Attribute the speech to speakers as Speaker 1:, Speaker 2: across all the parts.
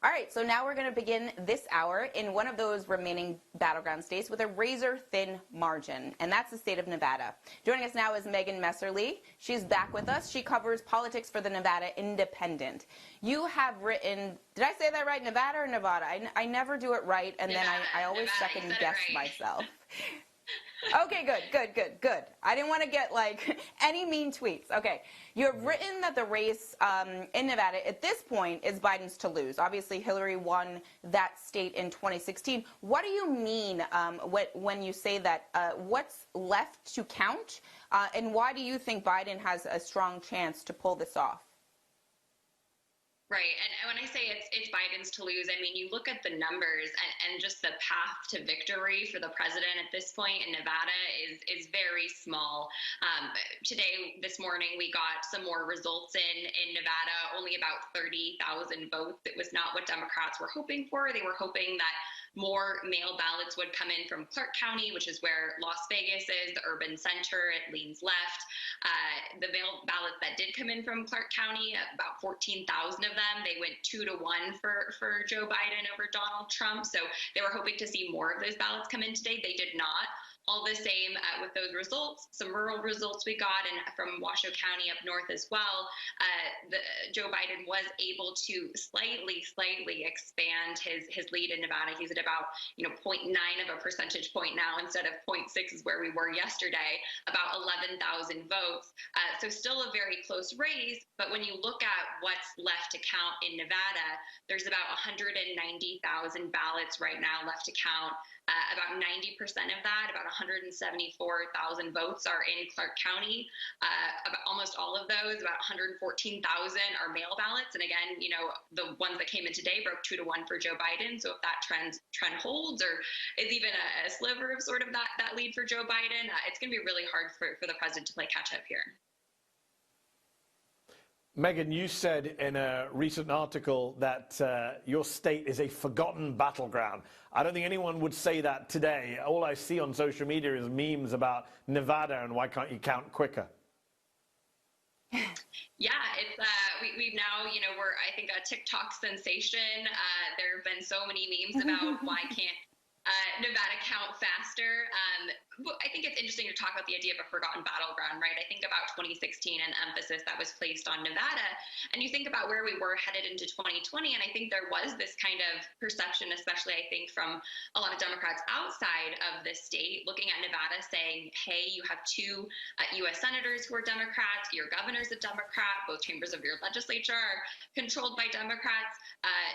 Speaker 1: All right, so now we're going to begin this hour in one of those remaining battleground states with a razor-thin margin, and that's the state of Nevada. Joining us now is Messerly. She's back with us. She covers politics for the Nevada Independent. You have written, did I say that right, Nevada or Nevada? I never do it right, and
Speaker 2: Nevada,
Speaker 1: then I always second-guess
Speaker 2: right.
Speaker 1: myself. Okay, good. I didn't want to get, like, any mean tweets. Okay, you have written that the race in Nevada at this point is Biden's to lose. Obviously, Hillary won that state in 2016. What do you mean when you say that? What's left to count? And why do you think Biden has a strong chance to pull this off?
Speaker 2: Right. And when I say it's Biden's to lose, I mean, you look at the numbers and just the path to victory for the president at this point in Nevada is very small. This morning, we got some more results in Nevada, only about 30,000 votes. It was not what Democrats were hoping for. They were hoping that more mail ballots would come in from Clark County, which is where Las Vegas is, the urban center. It leans left. The mail ballots that did come in from Clark County, about 14,000 of them, they went 2-1 for Joe Biden over Donald Trump. So they were hoping to see more of those ballots come in today. They did not. All the same, with those results, some rural results we got, and from Washoe County up north as well, Joe Biden was able to slightly expand his lead in Nevada. He's at about 0.9 of a percentage point now instead of 0.6 is where we were yesterday, about 11,000 votes. So still a very close race, but when you look at what's left to count in Nevada, there's about 190,000 ballots right now left to count. About 90% of that, about 174,000 votes are in Clark County. About almost all of those, about 114,000 are mail ballots. And again, the ones that came in today broke 2-1 for Joe Biden. So if that trend holds or is even a sliver of sort of that lead for Joe Biden, it's going to be really hard for the president to play catch up here.
Speaker 3: Megan, you said in a recent article that your state is a forgotten battleground. I don't think anyone would say that today. All I see on social media is memes about Nevada and why can't you count quicker?
Speaker 2: Yeah, it's we've now, we're, I think, a TikTok sensation. There have been so many memes about why can't Nevada count faster. I think it's interesting to talk about the idea of a forgotten battleground, right? I think about 2016 and emphasis that was placed on Nevada, and you think about where we were headed into 2020, and I think there was this kind of perception, especially I think from a lot of Democrats outside of the state, looking at Nevada saying, hey, you have two U.S. senators who are Democrats, your governor's a Democrat, both chambers of your legislature are controlled by Democrats.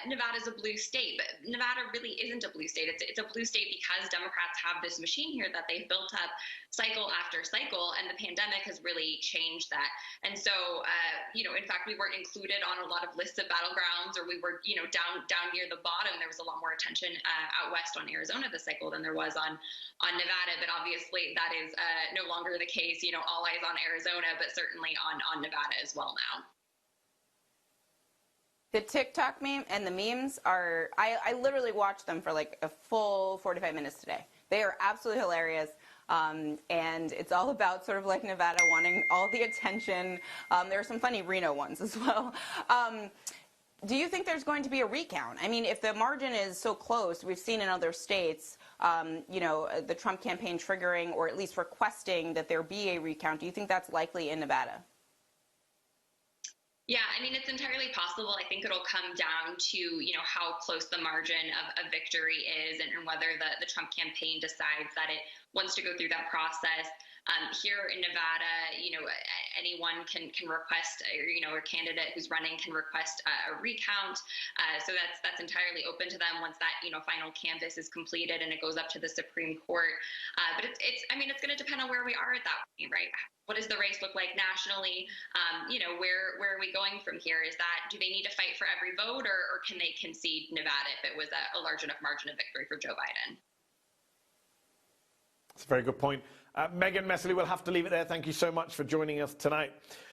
Speaker 2: Nevada's a blue state, but Nevada really isn't a blue state. It's a blue state because Democrats have this machine here that they've built up cycle after cycle, and the pandemic has really changed that. And so, in fact, we weren't included on a lot of lists of battlegrounds, or we were, down near the bottom. There was a lot more attention out west on Arizona this cycle than there was on Nevada, but obviously that is no longer the case. All eyes on Arizona, but certainly on Nevada as well now.
Speaker 1: The TikTok meme and the memes are, I literally watched them for like a full 45 minutes today. They are absolutely hilarious. And it's all about sort of like Nevada wanting all the attention. There are some funny Reno ones as well. Do you think there's going to be a recount? I mean, if the margin is so close, we've seen in other states, the Trump campaign triggering or at least requesting that there be a recount. Do you think that's likely in Nevada?
Speaker 2: Yeah, I mean, it's entirely possible. I think it'll come down to, how close the margin of victory is and whether the Trump campaign decides that it wants to go through that process. Here in Nevada, anyone can request, a candidate who's running can request a recount. So that's entirely open to them once that, final canvass is completed and it goes up to the Supreme Court. But it's going to depend on where we are at that point, right? What does the race look like nationally? Where are we going from here? Do they need to fight for every vote, or can they concede Nevada if it was a large enough margin of victory for Joe Biden?
Speaker 3: That's a very good point. Megan Messerly, we'll have to leave it there. Thank you so much for joining us tonight.